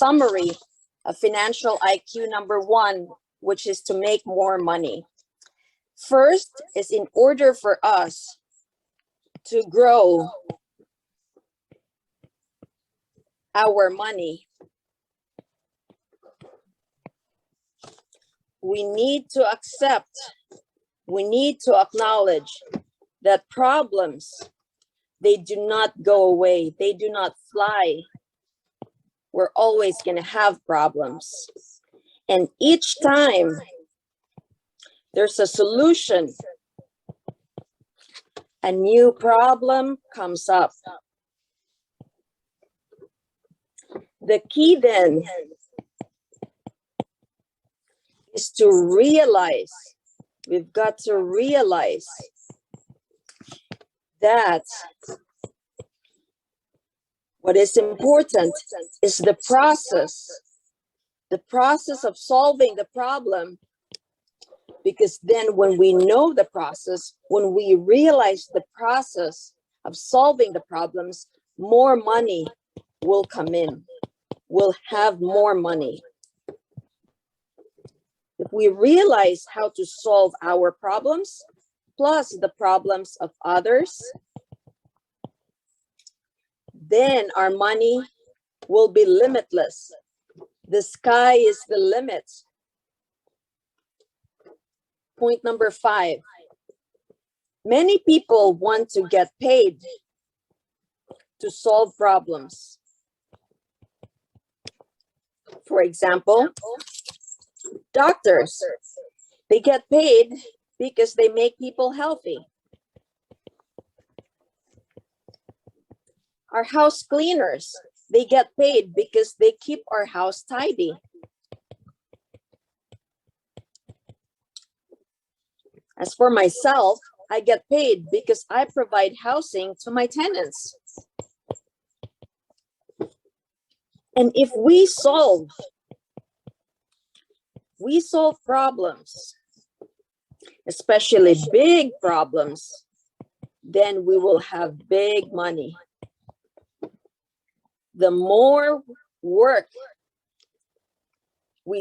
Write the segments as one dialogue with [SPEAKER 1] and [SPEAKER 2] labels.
[SPEAKER 1] summary of financial IQ number 1, which is to make more money. First is, in order for us to grow our money, we need to accept, we need to acknowledge that problems, they do not go away, they do not fly. We're always going to have problems. And each time there's a solution, a new problem comes up. The key then is to realize, we've got to realize that what is important is the process of solving the problem, because then when we know the process, when we realize the process of solving the problems, more money will come in. We'll have more money. If we realize how to solve our problems, plus the problems of others, then our money will be limitless. The sky is the limit. Point number 5. Many people want to get paid to solve problems. For example, doctors, they get paid because they make people healthy. Our house cleaners, they get paid because they keep our house tidy. As for myself, I get paid because I provide housing to my tenants. And if we solve problems, especially big problems, then we will have big money. The more work we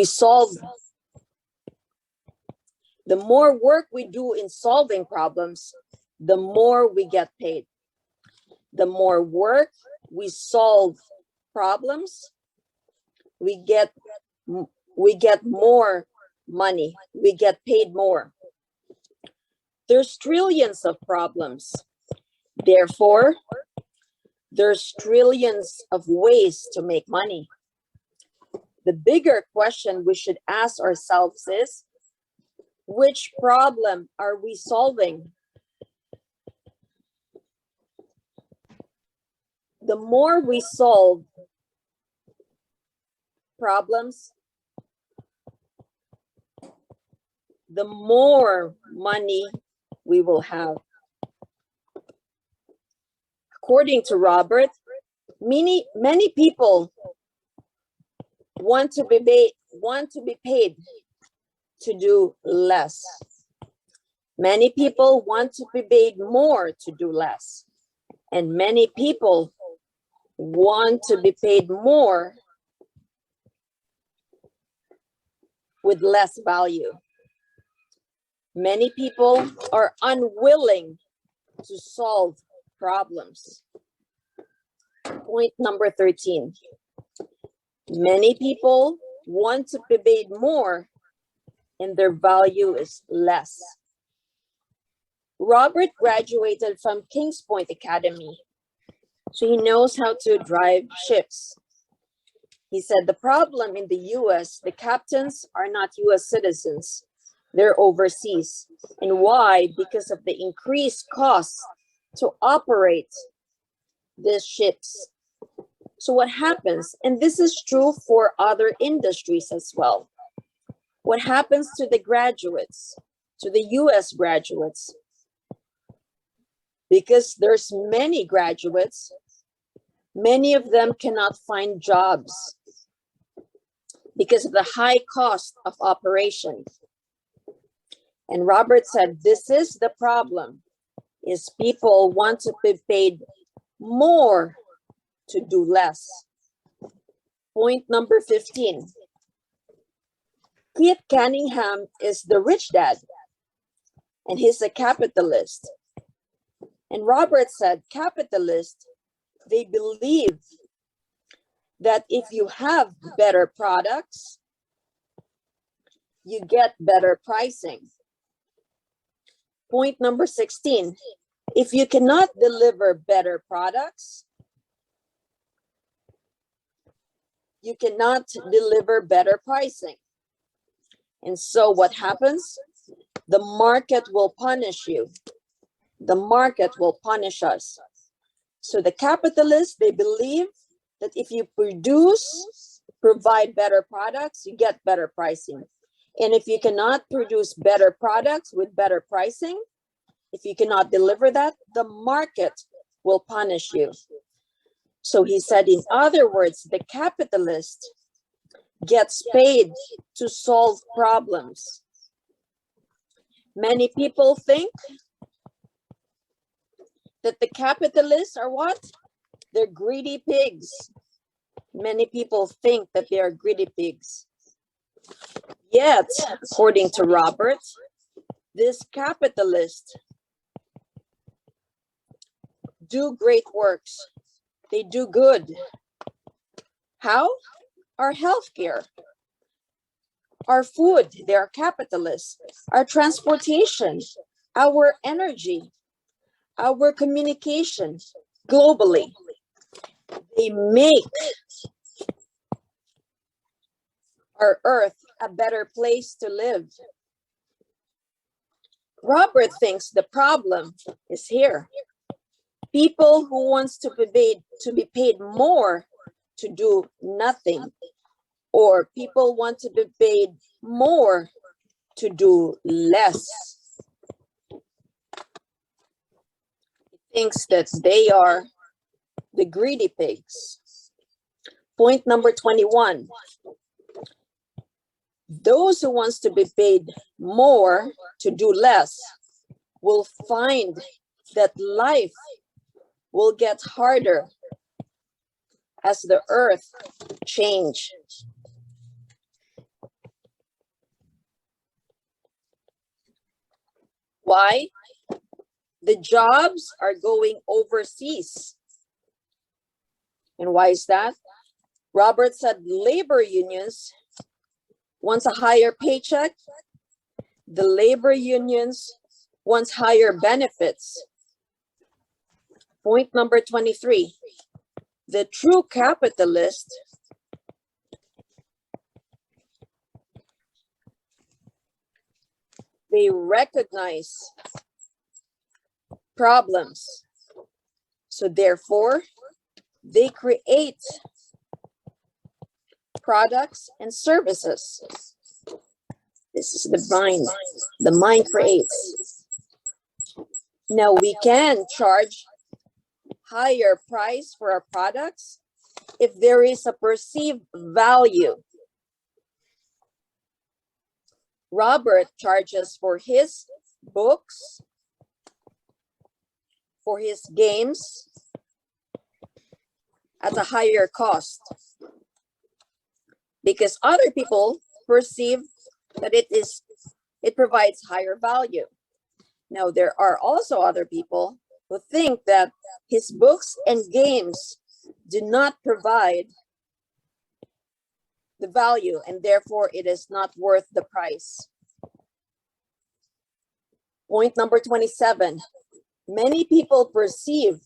[SPEAKER 1] solve, the more work we do in solving problems, the more we get paid. The more work we solve problems, we get more money, we get paid more. There's trillions of problems. Therefore, there's trillions of ways to make money. The bigger question we should ask ourselves is, which problem are we solving? The more we solve problems, the more money we will have. According to Robert, many people want to be paid to do less. Many people want to be paid more to do less. And many people want to be paid more with less value. Many people are unwilling to solve problems. Point number 13. Many people want to be paid more and their value is less. Robert graduated from Kings Point Academy, so he knows how to drive ships. He said the problem in the US, the captains are not US citizens, they're overseas. And why? Because of the increased costs to operate these ships. So what happens, and this is true for other industries as well, what happens to the graduates, to the US graduates? Because there's many graduates, many of them cannot find jobs because of the high cost of operation. And Robert said, this is the problem, is people want to be paid more to do less. Point number 15. Keith Cunningham is the rich dad, and he's a capitalist. And Robert said, capitalists, they believe that if you have better products, you get better pricing. Point number 16. If you cannot deliver better products, you cannot deliver better pricing. And so what happens? The market will punish you. The market will punish us. So the capitalists, they believe that if you provide better products, you get better pricing. And if you cannot produce better products with better pricing, if you cannot deliver that, the market will punish you. So he said, in other words, the capitalist gets paid to solve problems. Many people think that the capitalists are what? They're greedy pigs. Many people think that they are greedy pigs. Yet, according to Robert, this capitalist do great works. They do good. How? Our healthcare, our food, they are capitalists, our transportation, our energy, our communication globally. They make our earth a better place to live. Robert thinks the problem is here. People who wants to be paid more to do nothing, or people want to be paid more to do less. He thinks that they are the greedy pigs. Point number 21. Those who wants to be paid more to do less will find that life will get harder as the earth change. Why? The jobs are going overseas. And why is that? Robert said labor unions wants a higher paycheck. The labor unions wants higher benefits. Point number 23. The true capitalist they recognize problems. So therefore, they create products and services. This is the mind. The mind creates. Now we can charge higher price for our products if there is a perceived value. Robert charges for his books, for his games at a higher cost because other people perceive that it provides higher value. Now there are also other people who think that his books and games do not provide the value and therefore it is not worth the price. Point number 27. Many people perceive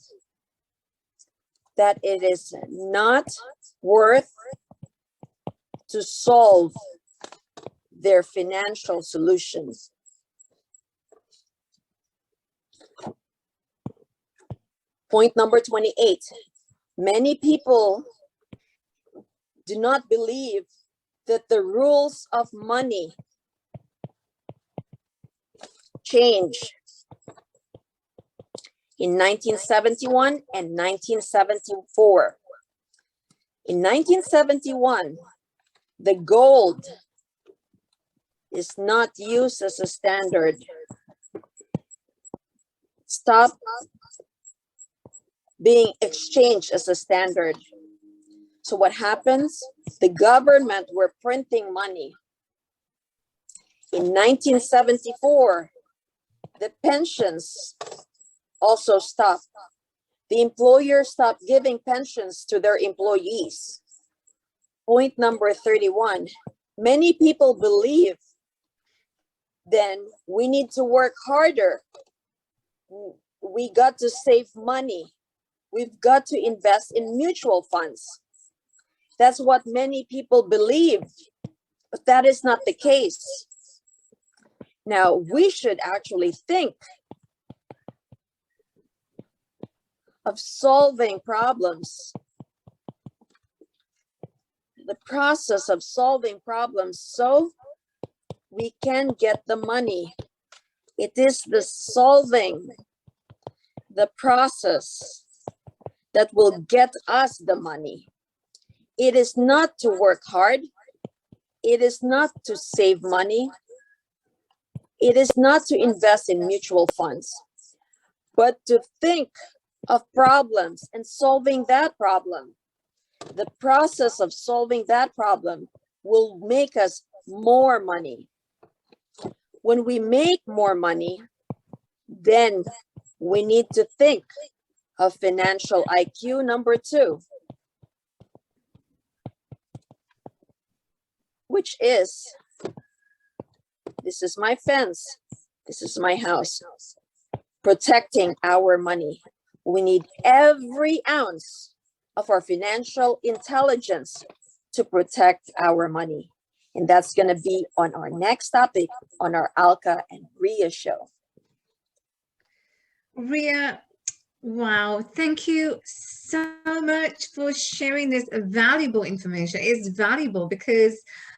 [SPEAKER 1] that it is not worth to solve their financial solutions. Point number 28. Many people do not believe that the rules of money change in 1971 and 1974. In 1971, the gold is not used as a standard. Stop being exchanged as a standard. So what happens? The government were printing money. In 1974, the pensions also stopped. The employer stopped giving pensions to their employees. Point number 31. Many people believe then we need to work harder. We got to save money. We've got to invest in mutual funds. That's what many people believe, but that is not the case. Now, we should actually think of solving problems, the process of solving problems so we can get the money. It is the solving, the process that will get us the money. It is not to work hard. It is not to save money. It is not to invest in mutual funds, but to think of problems and solving that problem. The process of solving that problem will make us more money. When we make more money, then we need to think of financial IQ number 2, which is, this is my fence, this is my house, protecting our money. We need every ounce of our financial intelligence to protect our money. And that's going to be on our next topic on our Alka and Ria show.
[SPEAKER 2] Ria, wow, thank you so much for sharing this valuable information. It's valuable because